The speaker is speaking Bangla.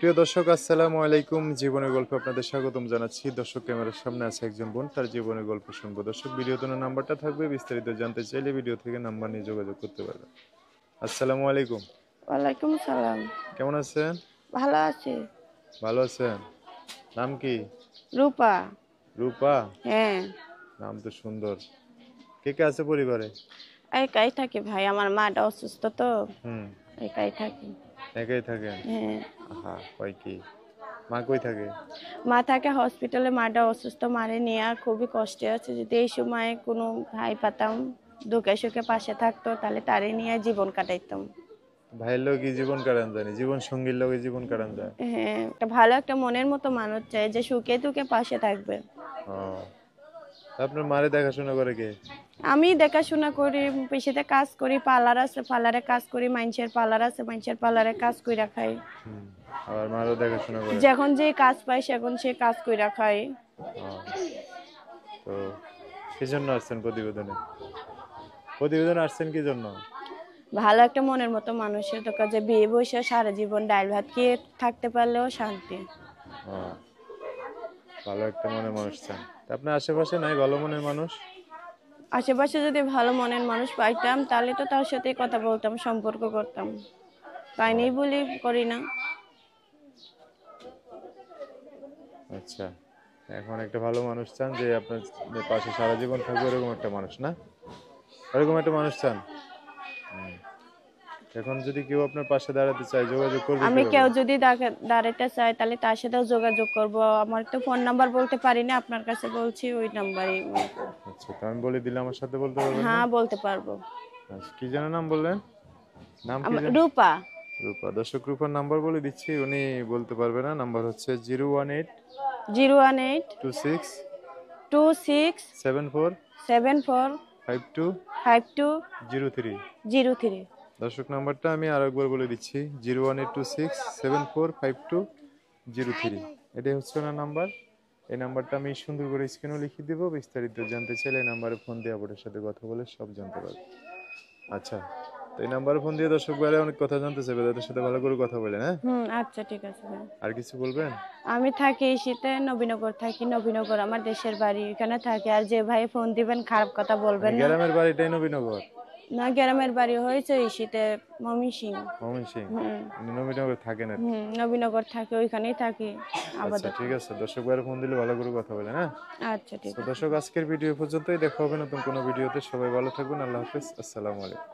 প্রিয় দর্শক, আসসালামু আলাইকুম। জীবনের গল্পে আপনাদের স্বাগতম জানাচ্ছি। দর্শক, ক্যামেরার সামনে আছে একজন বোন, তার জীবনের গল্প শুনবো। দর্শক, ভিডিওতে নাম্বারটা থাকবে, বিস্তারিত জানতে চাইলে ভিডিও থেকে নাম্বার নিয়ে যোগাযোগ করতে পারবেন। আসসালামু আলাইকুম। ওয়ালাইকুম সালাম। কেমন আছেন? ভালো আছি। ভালো আছেন? নাম কি? রূপা। রূপা? হ্যাঁ। নাম তো সুন্দর। কে কে আছে পরিবারে? একাই থাকি ভাই, আমার মাটা অসুস্থ তো, হুম। একাই থাকি। একাই থাকেন? হ্যাঁ। আহা, কয় কি? মা কই থাকে? মা থাকে হসপিটালে, মাটা অসুস্থ, মারে নিয়ে খুবই কষ্টে আছে। যদি এই সময় কোনো ভাই পাতাম দুঃখে সুখে পাশে থাকতো, তাহলে তারে নিয়ে জীবন কাটাইতাম। ভাইয়ের লোক জীবন কাটান জানি, জীবন সঙ্গীর লোকে জীবন কাটান যায়। হ্যাঁ, একটা ভালো একটা মনের মতো মানুষ চাই যে সুখে দুঃখে পাশে থাকবে। ও, আপনার মারে দেখাশোনা করে কে? আমি দেখাশোনা করি, পেশাতে কাজ করি, পার্লার আছে পার্লারে কাজ করি, মানুষের পার্লার আছে মানুষের পার্লারে কাজ কইরা খাই। হুম। আবার মারও দেখাশোনা করে? যখন যে কাজ পাই সেখন সে কাজ কইরা খাই। ও, তো কি জন্য আসছেন প্রতিবেদনে? প্রতিবেদনে আসছেন কি জন্য? ভালো একটা মনের মতো মানুষের তো কাজে বিয়ে বসে সারা জীবন ডাল ভাত খেয়ে থাকতে পারলেও শান্তি। ও, ভালো একটা মনের মানুষ চান। তা আপনার আশেপাশে নাই ভালো মনের মানুষ? আশেপাশে যদি ভালো মনের মানুষ পাইতাম তাহলে তো তার সাথেই কথা বলতাম, সম্পর্ক করতাম। পাইনি ও, বলি করি না। আচ্ছা। এখন একটা ভালো মানুষ চান যে আপনার পাশে সারা জীবন থাকবে, এরকম একটা মানুষ না? এরকম একটা মানুষ চান? হুম। এখন যদি কেউ আপনার পাশে দাঁড়াতে চায়, যোগাযোগ করবে আমি কিভাবে? কেউ যদি দাঁড়াতে চাই তাহলে তার সাথেও যোগাযোগ করব। আমার তো ফোন নাম্বার বলতে পারি না, আপনার কাছে বলছি, ওই নাম্বারই। আচ্ছা, তো আমি বলে দিলে আমার সাথে বলতে পারবেন না? হ্যাঁ, বলতে পারবো। আচ্ছা, কি যেন নাম বললেন? নাম কি যেন? রূপা। রূপা। দর্শক, রূপার নাম্বার বলে দিচ্ছি, উনি বলতে পারবে না। নাম্বার হচ্ছে 018 018 26 26 74 74 52 52 03। 03। দর্শক, নাম্বারটা আমি আরেকবার বলে দিচ্ছি, 01826745203। এটাই হচ্ছে ওনার নাম্বার। এই নাম্বারটা আমি সুন্দর করে স্ক্রিনে লিখে দিব। বিস্তারিত জানতে চাইলে এই নাম্বারে ফোন দিয়ে আপনার সাথে কথা বলে সব জানতে পারবে। আচ্ছা, তো এই নাম্বারে ফোন দিয়ে দর্শক বাইরে অনেক কথা জানতে চাইবে, তাদের সাথে ভালো করে কথা বলে, হ্যাঁ? আচ্ছা, ঠিক আছে ভাই। আর কিছু বলবেন? আমি থাকি শীতে নবীনগর থাকি, নবীনগর আমার দেশের বাড়ি, এখানে থাকি। আর যে ভাই ফোন দিবেন খারাপ কথা মানে বলবেন না। গ্রামের বাড়িটাই নবীনগর? না, গ্রামের বাড়ি হয়েছে এই শীতে ময়মনসিং। ময়মনসিং? হুম। নবীনগর থাকেন আর কি? নবীনগর থাকি, ওইখানেই থাকি আচ্ছা, আপাতত। ঠিক আছে। দর্শক বাইরে ফোন দিলে ভালো করে কথা বলেন, হ্যাঁ? আচ্ছা, ঠিক তো আছে। দর্শক, আজকের ভিডিও পর্যন্তই। দেখা হবে নতুন কোনো ভিডিওতে। সবাই ভালো থাকবেন। আল্লাহ হাফেজ। আসসালামু আলাইকুম।